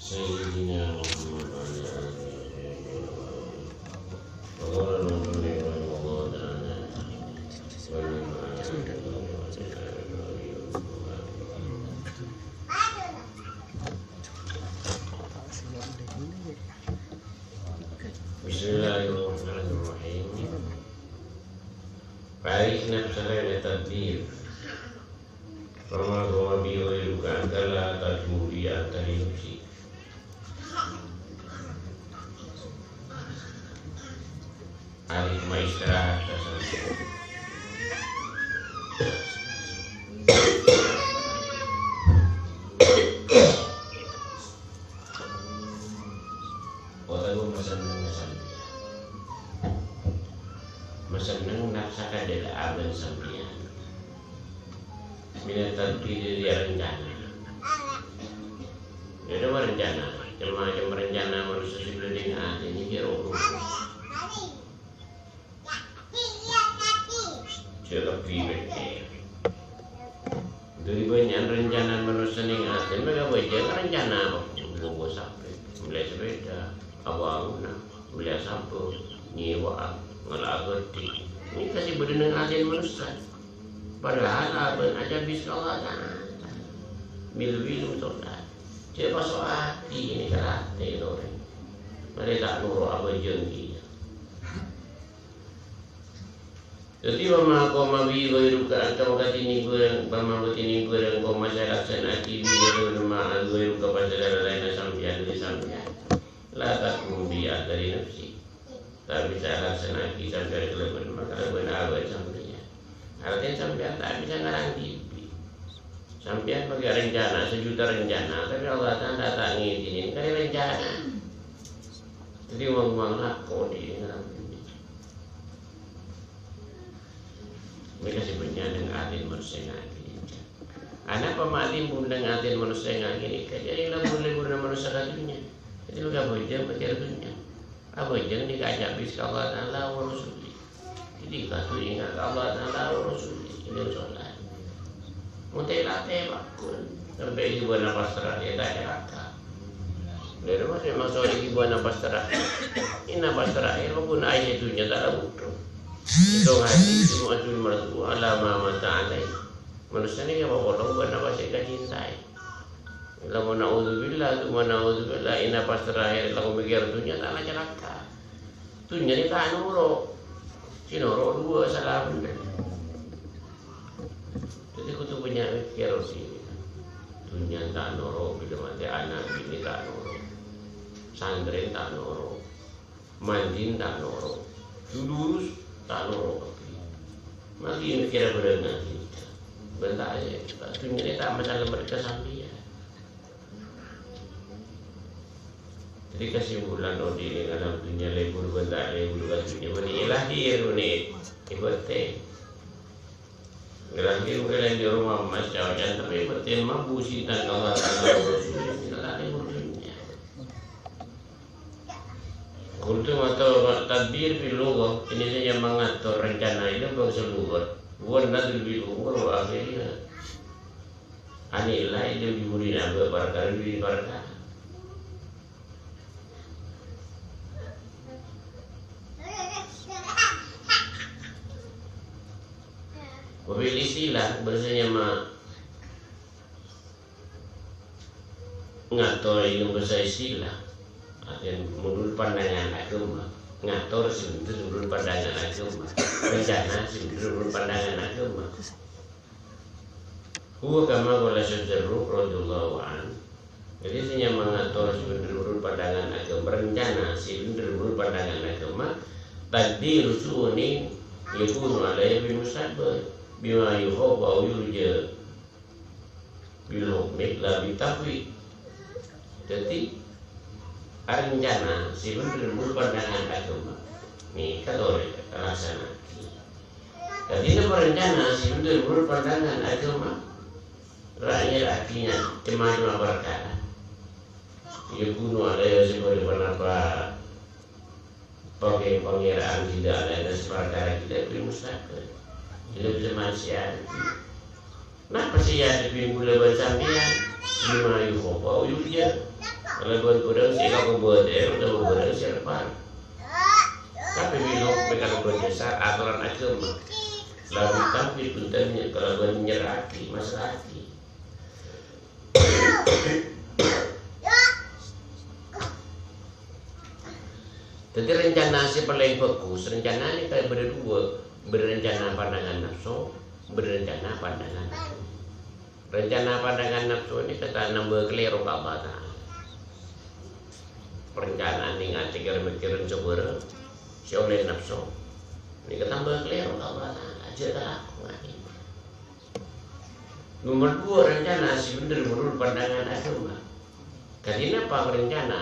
سيدنا محمد وعلى آله وقال ربنا الله تعالى Bismillahirrahmanirrahim. Baik nafsaka ila tadbir. Rama wa bi ghairuka antala tadburi antarinsi. Alif maistra Masanang naksaka adalah abang sampian minat dia rencana. Dia ada rencana, macam rencana manusia sudah dengan ini dia roh. Siapa pribadi? Dari banyak rencana manusia dengan mereka wajah rencana apa? Bawa sampai, beli sepeda, awalnya, beli sampo, nyewa. Ngelagoti ini kasih berdenang asin manusia padahal abang aja bisa Allah milu-milu sobat siapa so hati ini karate orang mereka nuru abang jengki jadi mama kau mawi gue ruka atau kati ni gue mama ini gue dan kau masyarakat senati gue rumah gue ruka pasal lain sampai dari sampai lah tak mubiat dari nafsi. Tak bisa laksana kita dari kelebihan maka benar awal sampainya. Artinya sampean tak bisa ngarang TV. Sampean pakai rencana 1 juta rencana, tapi Allah Taala tak ngizinin kali rencana. Jadi uang laku di ngarang TV. Mereka sebutnya dengan atin manusia ngagini. Anak pemalim pun dengan atin manusia ngagini. Jadi lah boleh manusia kadunya. Jadi lu gak boleh pakai dunia. Apa jangan dikajak bisa Allah Ta'ala wa Rasulih. Jadi kata ingat Allah Ta'ala wa Rasulih. Ini sholat mutilate bakun sampai ibu nafas terakhir tak ada kata dari masuk ibu nafas terakhir ini nafas terakhir pun ayat itu nyata lah butuh itu hati semua cuma mertua lama mata alai manusia ini yang mau potong buat nafas yang cintai. Lalu na'udzubillah, ina pas terakhir lalu mikir dunia tak ada celaka. Dunia ini tak nuro, si nuro 2 salah bener. Jadi aku punya mikir sih, dunia tak nuro, bila mati anak ini tak nuro, santri tak nuro, manjin tak nuro, jurus tak nuro. Masih mikir berenang kita, bentar aja. Dunia ini tak masalah mereka sampai. Jadi kesimpulan Odi ini dalam dunia lebur bentak lebur dunia bani ilahir ini ibadah. Ilahir bukan di rumah macam tapi berarti mampu dan Allah Taala Rasulullah lebur dunia. Untuk atau tadbir bilughah ini saja mengatur rencana itu bahasa lugat. Bukan nadul bilughah akhirnya. Anilah itu diberi nama berkali-kali. Wabil istilah bahasanya ngatur yang bahasa istilah artinya menurut pandangan agama ngatur sebenarnya menurut pandangan agama rencana sebenarnya menurut pandangan agama huwa kama qala Syaikhul radhiyallahu an jadi sebenarnya mengatur sebenarnya menurut pandangan agama rencana sebenarnya menurut pandangan agama tadbir su'uni yakunu alaihi bil mustaqbal bima yuhab wa yurja bil hukmi la bitafwi. Jadi rencana sebenarnya menurut pandangan agama ini kalau laksana. Jadi itu rencana sebenarnya menurut pandangan agama rakyat akhirnya cuma perkara ya kuno ada yang sebagai penapa pakai pengiraan tidak ada perkara tidak bermustaqbal. Tidak bisa manusia. Kenapa sih ya di minggu lebar sampean? Lima yuhoba uyuja Kalau berkurang sih kalau berkurang udah berkurang siapa? Tapi belum kalau berdasar aturan agama. Lalu tapi puntennya kalau menyeraki masalah hati. Jadi rencana si paling fokus, rencana ini kayak berdua, berencana pandangan nafsu, berencana pandangan nafsu. Rencana pandangan nafsu ini kata nambah keliru Ka'bah. Perencanaan ini ngati kira-kira coba si oleh nafsu. Ini kata nambah keliru Ka'bah, aja aku ngati. Nomor 2 rencana si bener menurut pandangan agama. Karena apa rencana?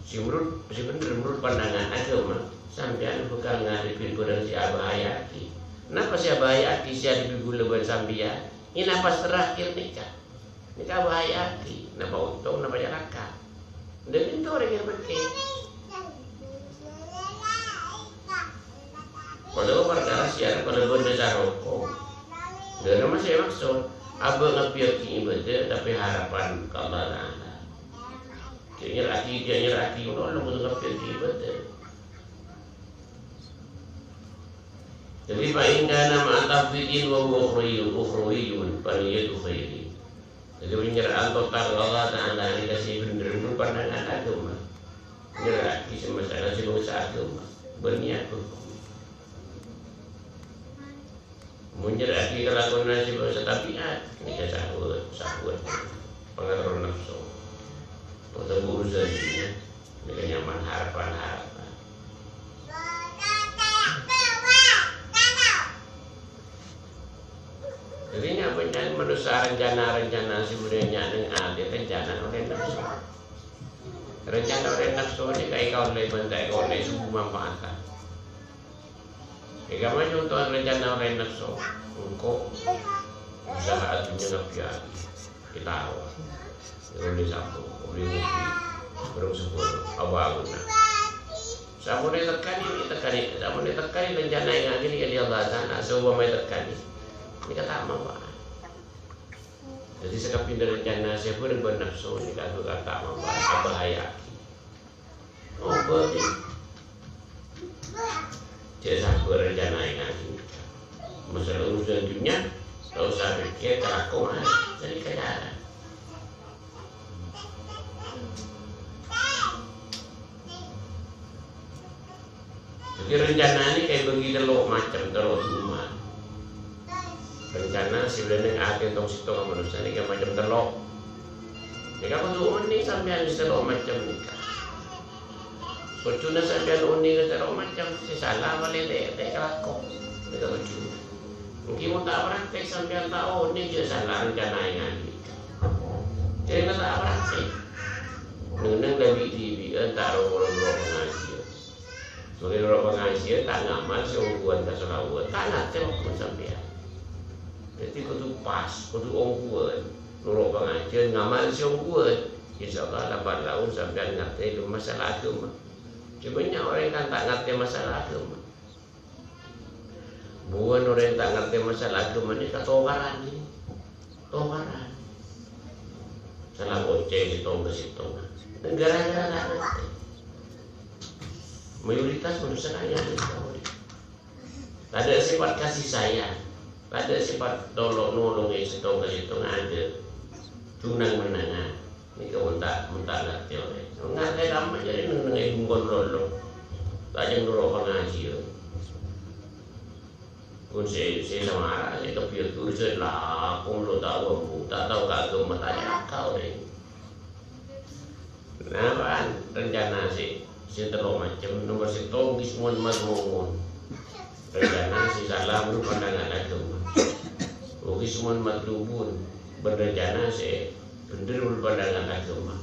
Si bener menurut pandangan agama sampean bakal ngadepin kurang si Abah Hayati. Kenapa si Abah Hayati si hadapi gula ban sampean? Ini nafas terakhir nikah Abah Hayati. Napa untung napa jalaka. Dan itu orang yang penting. Kalau perkara siar kalau benda saroko. Dan masih maksud Abah ngapiaki ibadah tapi harapan keamanan. Dia nyeraki orang untuk ngapiaki ibadah. Jadi fa'inka nama tafidin wa ukhriyun paniyatu khairi. Jadi penyerahan total Allah Ta'ala ini kasih benar-benar pandangan agama. Nyeraki semasa si bangsa agama berniat hukum. Menyeraki kelakuan si bangsa tabiat ini ke sahwat pengaruh nafsu. Untuk urusan ini nyaman harapan. Jadi nyapanya manusia rencana sebenarnya dengan ada rencana oleh nafsu. Rencana oleh nafsu ini kayak kau oleh bentai oleh subuh manfaatkan. Jika macam untuk rencana oleh nafsu, engkau usaha dunia ngapian kita awal. Oleh satu, oleh mubi, berung sepuluh, awal guna. Sama dia tekan rencana yang ini dia Allah sana, semua mereka tekan ini kata manfaat. Jadi sekap pindah rencana siapa yang bernafsu ini kata manfaat Abah Hayati. Oh boleh. Jadi sabar rencana yang ini. Masalah urusan dunia, tak usah pikir kelakuan jadi kejaran. Jadi rencana ini kayak begitu loh macam terus umat. Rencana sebenarnya hati untuk situ manusia ini kayak macam telok. Jika aku ini sampai di telok macam nikah. Kocuna sampai unik ke telok macam si salah boleh dek kelakon. Kita kocuna. Mungkin mau tak praktek sampai tahu ini je salah rencana yang ini. Jadi kita tak praktek. Neng lebih TV taruh orang pengajian. Sebagai orang pengajian tak ngamal seungguhan tak selawat. Tak nak tengok sampai. Jadi kudu pas, kudu ongguan, nurut pengajian, ngamal si ongguan. InsyaAllah lambat laun sampai ngerti itu masalah agama. Cumanya orang kan tak ngerti masalah agama. Bukan orang yang tak ngerti masalah agama ini ketokaran ini. Tokaran. Salah goceng ditong ke situ. Negara-negara tak ngerti. Mayoritas manusia hanya tahu. Tak ada sifat kasih sayang. Pada sifat nolong yang setong ke situ ada tunang menangan. Ini kau mentak ngerti oleh. Ngerti lama jadi nengai bungkon lolo. Tak yang dulu pengajian. Pun saya sama arah saya kepiat urusan lah. Aku lo tahu tak tahu kagum matanya kau deh. Nah kan rencana si terlalu macam nomor setong di semua mazmun. Rencana si salah menurut pandangan agama. Bagi semua matlubun berencana si benar menurut pandangan agama.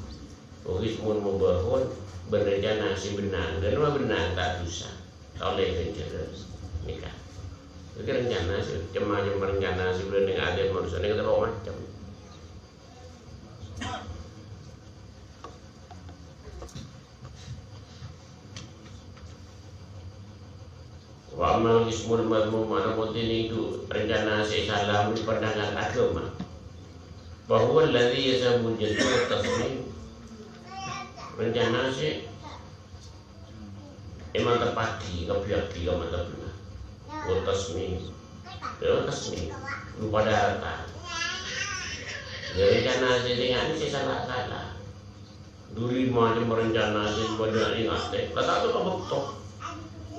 Bagi semua membangun berencana si benar dan benar tak dosa. Oleh rencana nikah. Jadi rencana si macam rencana si benar dengan ada manusia ini terlalu macam. Wa amal ismul madmum mana motin itu rencana si salah menurut pandangan agama. Bahwa alladhi yasabu jadwal tasmim rencana sih emang terpati kebiaki mantap benar utas nih lupa daratan rencana sih dengan sih salah duri macam rencana sih pada ingat kata tu kabuk toh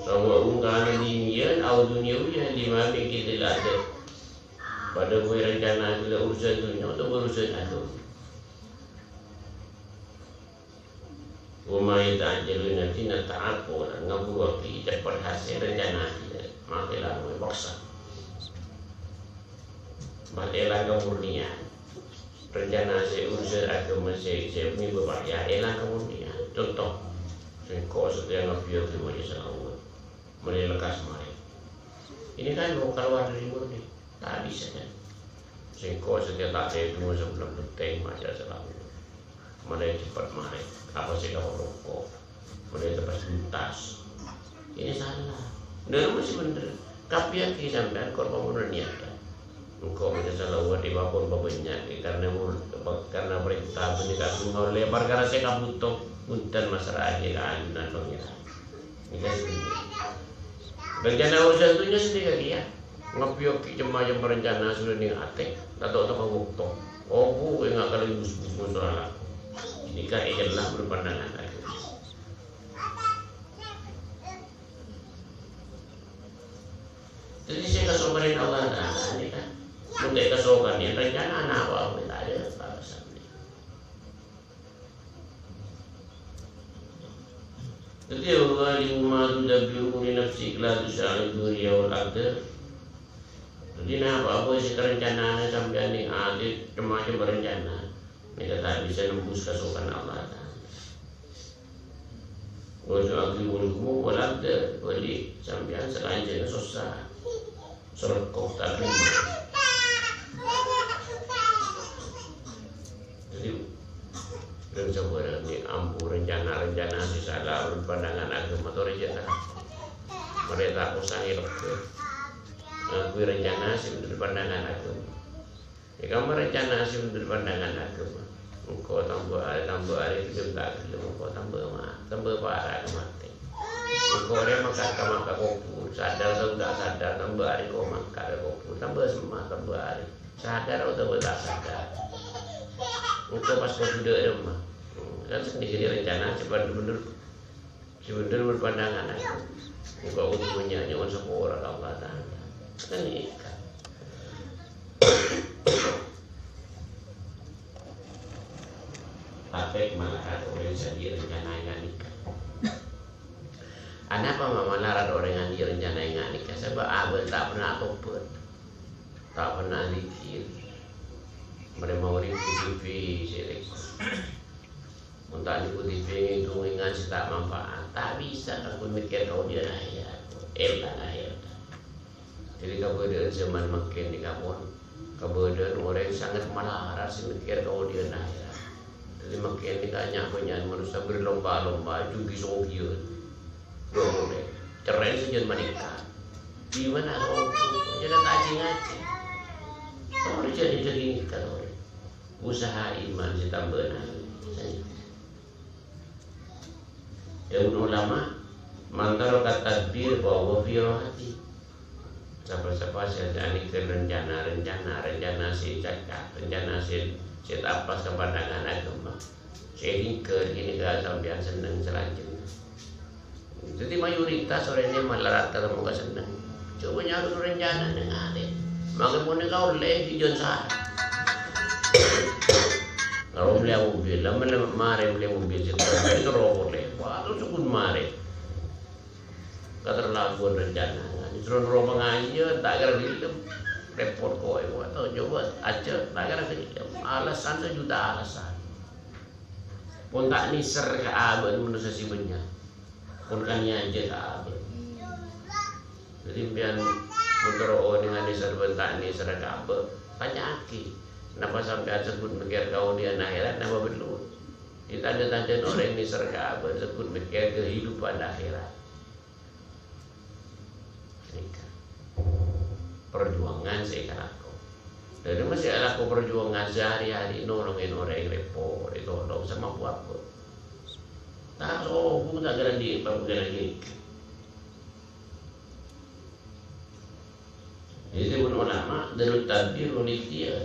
sama unggahan dinian au duniawian di mana kita ada pada gue rencana kita urusan dunia atau urusan itu umay ta'jalun nanti nata'apo ngabuwa ki cepat hasil rencana kita makilah may baksa makilah kemurnian rencana saya urusan agama saya punya bapak ya elang kemurnian contoh sengkau setiap ngabiyo ke majelis Allah mulai lekas mari ini kan mau keluar dari murni tak bisa kan sengkau setiap tak saya itu sebelum penting majelis Allah mulai cepat mari apa sih kamu rokok mulai tepat tuntas ini salah benar masih bener kapian sampai korban murnian engkau menjadi salah di bakon babanya karena perintah penyekat engkau lebar karena saya kabuto punten masyarakat dan pengiran ini kan rencana urusan tunya sendiri dia ngapiok jemaah rencana sudah ning ate atau kabuto oh bu enggak kali bus motor ini kan ialah berpandangan jadi saya kesoparan Allah ini kan untuk kesokan yang rencana anak apa tidak ada balasan. Jadi Allah lima tu dabiu ni nafsi kelas tu soal dunia orang tu. Jadi apa sih rencana sampai ni adik macam berencana, mereka tak bisa nembus kesokan Allah. Wajah aku menunggu orang tu beli sampai selanjutnya susah, serkok tak terima. Dan coba ni ampu rencana si salah pandangan agama atau rencana mereka usangi lebih aku rencana si menurut pandangan agama ya kamu rencana si menurut pandangan agama engkau tambah hari itu tak belum engkau tambah parah mati engkau dia makan kamar kopu sadar atau tak sadar tambah hari kau makan kopu tambah semua tambah hari sadar atau tak sadar engkau pas kau sudah rumah kan sendiri rencana sebenarnya berpandangan aku engkau untuk menyanyikan seorang Allah Ta'ala kan ikan tapi malah ada orang jadi rencana yang nikah anak apa malah ada orang yang rencana yang nikah sebab abang tak pernah tobat tak pernah zikir mereka mau review TV sirik untuk ikuti TV itu ingat sih tak manfaat tak bisa aku mikir kau dia akhirat akhirat jadi keberadaan zaman makin di kapon keberadaan orang yang sangat marah sih mikir kau dia akhirat jadi makin ditanya banyak manusia berlomba-lomba juga sobiut boleh cerai saja menikah di mana kau jangan ngaji kau jadi nikah usaha iman ditambah ya ulama mantaro kata tadbir bahwa firohati siapa saya ke rencana si cacat rencana si apa kepandangan agama saya ingkar ini gak sampai senang selanjutnya jadi mayoritas orang ini malah rata mau gak senang coba nyari rencana dengan adik maka pun kau leh di John kalau beli mobil, lama mare beli mobil setelah itu rokok leh, wah tu cukup mare. Keterlaluan rencana, disuruh rokok aja, tak kira film, repot koi, wah tu coba aja, tak kira film, alasan sejuta alasan. Pun tak niser ke abad manusia si banyak, pun kan aja ke abad. Jadi biar motor dengan niser bentak niser ke abad, tanya aki. Kenapa sampai sebut mikir kau di akhirat nama belum kita ada tanda orang ini serga sebut mikir kehidupan akhirat perjuangan saya laku dari masih laku perjuangan sehari-hari nolongin orang yang repot ditolong sama apa Tak sombong tak gerak dia, paggerak dia. Jadi pun ulama darut tadbir oleh dia.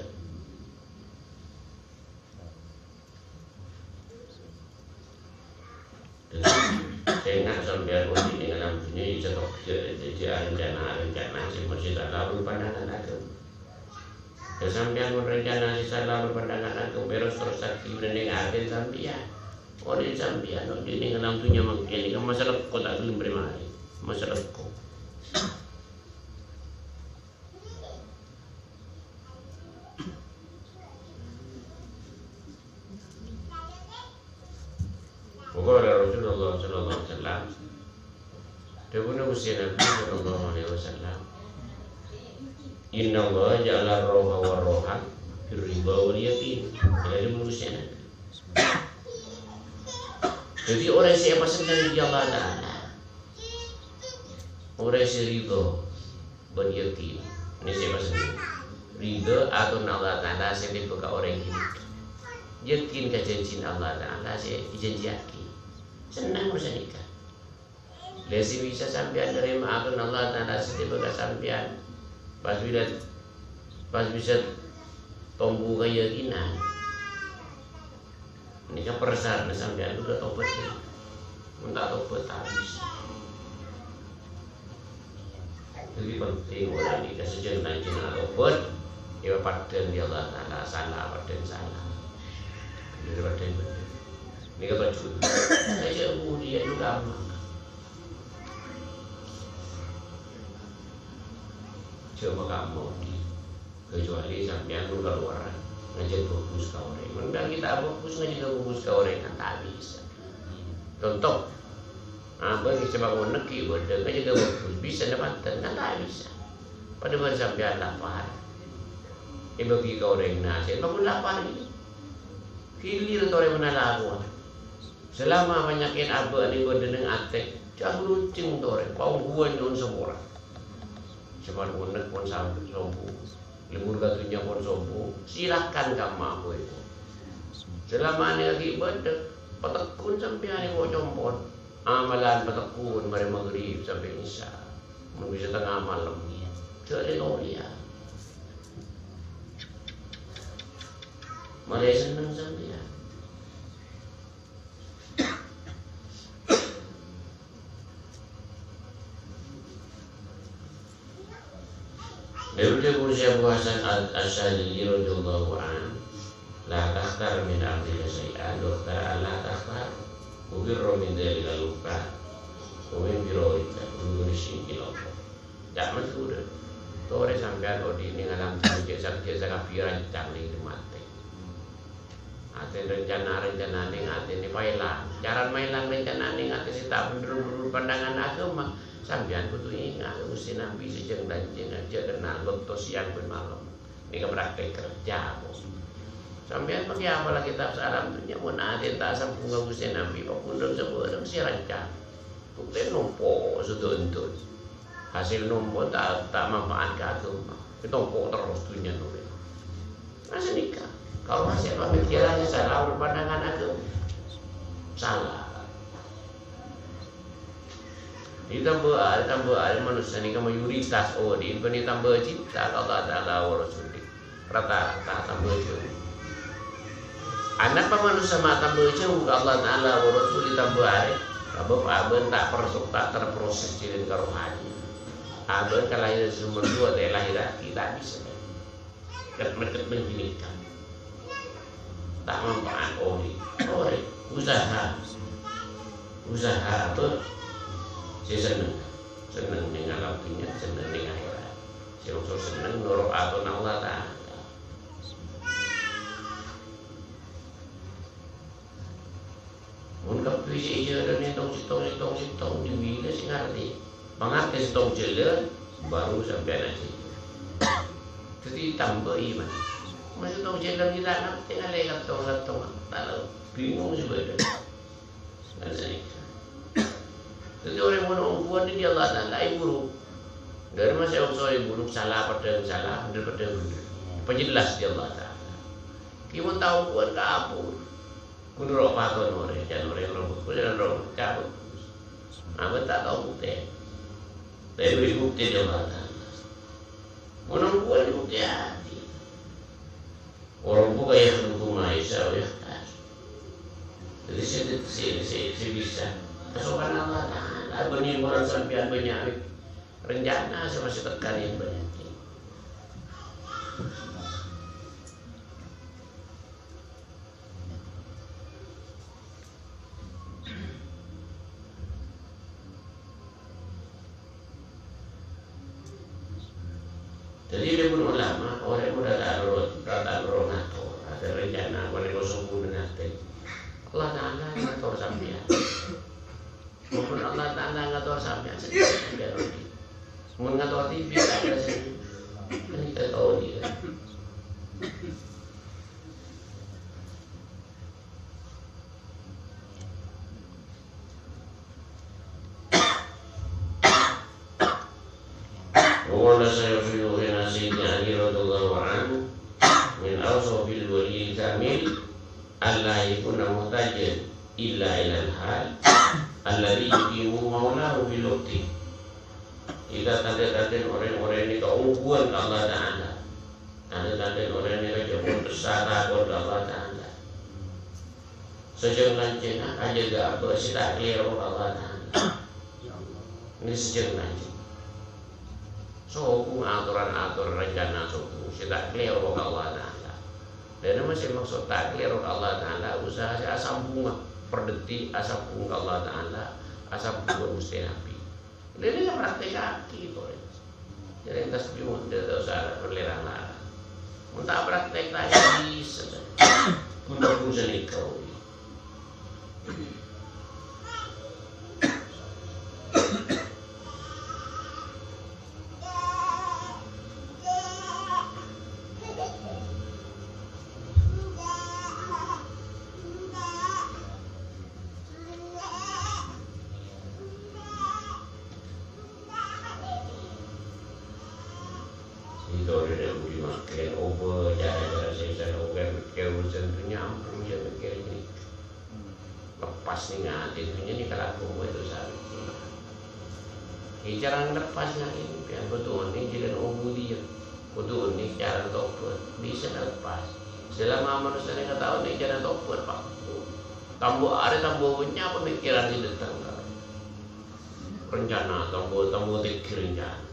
Saya ingat sampai aku di dalam dunia cetok jadi rencana si masih tak lalu pandangan aku. Sampai aku rencana si lalu pandangan aku beres terus sakit mendengarkan sampai orang sampai no di dalam dunia mungkin ini masalah kau tak belum bermain masalah kau. Pokoknya Rasulullah Sallallahu Alaihi Wasallam, dia pun usia Nabi Sallallahu Alaihi Wasallam. Inna Allah ja'ala roha wa roha firriba wal yakin. Jadi manusia Nabi. Jadi orang siapa senang di Allah Taala, orang serido beryakin. Ini siapa senang? Ridho atau Allah Taala sendiri bukan orang ini. Yakin ke janji Allah Taala saya janji yakin. Senang urusan nikah. Lesi bisa sampean nerima akan Allah Taala sendiri bukan sampean. Pas bisa tombu keyakinan. Ini kan perasaan sampean udah tobat ni. Minta tobat habis. Jadi penting orang ini kesejenak jenak tobat. Ia padan dia Allah Taala salah padan salah. Ini padan benar. Ini kan betul. Saya dia itu gampang. Coba kamu kecuali sampean lu keluar ngajak fokus ke orang. Mending kita fokus ngajak fokus ke orang kan tak bisa. Contoh, bagi sebab neki bodoh ngajak fokus bisa dapatkan kan tak bisa. Pada masa sampean lapar, bagi ke orang nasi, kamu lapar ini. Hilir orang mana lagu. Selama banyakin abah ni bodoh dengan atek, jangan lucing orang. Kau buat non semua. Cuma unek pun sampai sombong, libur katunya pun sombong. Silakan kamu aku itu. Selama ni lagi ibadah, petekun sampai hari mau compot. Amalan petekun dari maghrib sampai isya, bisa tengah malam. Jadi loria. Malah senang sampai. Daripada Bursa Buasan Al-Asyali radhiyallahu anhu, la takhtar min amrika syai'an dokter Allah takhtar ubirro min dalika lupa umin biroika urusin kiloko tak maksud tore sampean odi ning alam tujuh sakti sakapiran cangli mate ate rencana ning ate ni pailan jaran mailan rencana ning ate sita bener pandangan agama. Sampean kudu ingat Gusti Nabi sejeng dan jeng aja kenal waktu siang pun malam. Ini praktek kerja bos. Sampean pakai apa lagi kitab salam dunia mun ade tak sampung Gusti Nabi pokundang sebuah si rancang. Bukti nompo setuntut. Hasil nompo tak manfaat ke agama. Itu nompo terus dunia nompo. Masa nikah. Kalau hasil pemikirannya salah berpandangan agama. Salah. Ditambah manusia ni kan mayoritas di ini tambah cinta Allah Taala wa Rasulih. Rata-rata tambah cinta. Anak pa manusia mah tambah cinta Allah Taala wa Rasulih tambah ada. Abang tak persuk tak terproses cilin karohani. Abang kelahiran sumber dua dari lahir tidak bisa. Ket menjinikan. Tak manfaat usaha apa? Saya senang dengan waktunya, senang dengan akhirat. Saya usul senang nurut atau Allah Taala. Mungkin puisi je dan sitong di bila sih ngerti. Mengerti sitong je baru sampai nasi. Jadi tambah iman. Masih tong je lagi tak ngerti ngalih tong tak bingung sebenarnya. Nasi. Jadi orang menungguan ini Allah Taala buruk. Dari masa orang buruk salah pada salah, benar pada benar. Penjelas dia Allah Taala. Kita tahu buat kabur. Kudu pakon ore jan ore rambut kudu rambut kabut. Aku tak tahu bukti. Tapi beri bukti dia mata. Orang buat bukti hati. Orang buka yang tentu maisa ya. Jadi saya bisa. Kesokan Allah Ta'ala. Benih orang sampai banyak rencana saya masih tekanin banyak. Jadi dia pun ulama, orang muda tak roh ngatur, ada rencana, orang kosong pun ngatur. Allah Ta'ala ngatur sampean. Maupun Allah Ta'ala ngatur sampean sedikit biar orang. Mun ngatur TV ada sini, kan kita tahu dia. Wala saya fiuhin asidnya Ali radhiyallahu anhu min awsafil wali kamil alla yakuna muhtajan illa ilal hal alladhi yuqimu maulahu bil waqti. Kita tanda-tanda orang-orang ini keungguan Allah Ta'ala. Tanda-tanda orang ini kejauhan bersara kepada Allah Ta'ala. Sejauh lancena aja gak apa sila clear Allah Ta'ala. Ini sejauh lancena. Suku aturan-aturan rencana suku kita clear oleh Allah Ta'ala. Dan masih maksud tak clear oleh Allah Ta'ala. Usaha saya asam bunga per detik, asam bunga Allah Ta'ala, asam bunga Gusti Nabi. Ini kan praktek kaki itu. Jadi tas biung tidak usah berlerang-larang. Untuk praktek tadi bisa. Untuk usaha nikau. Lepas nih ngatin ini kalau aku itu sahabat. Cara lepas ngatin, yang betul ini jadi dia, betul ini cara tobat bisa lepas. Selama manusia nggak tahu nih cara tobat pak. Tambuhnya pemikiran di datang rencana tambuh pikir rencana.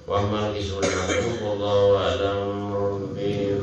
Wa ma li sunnatu wallahu a'lam rabbil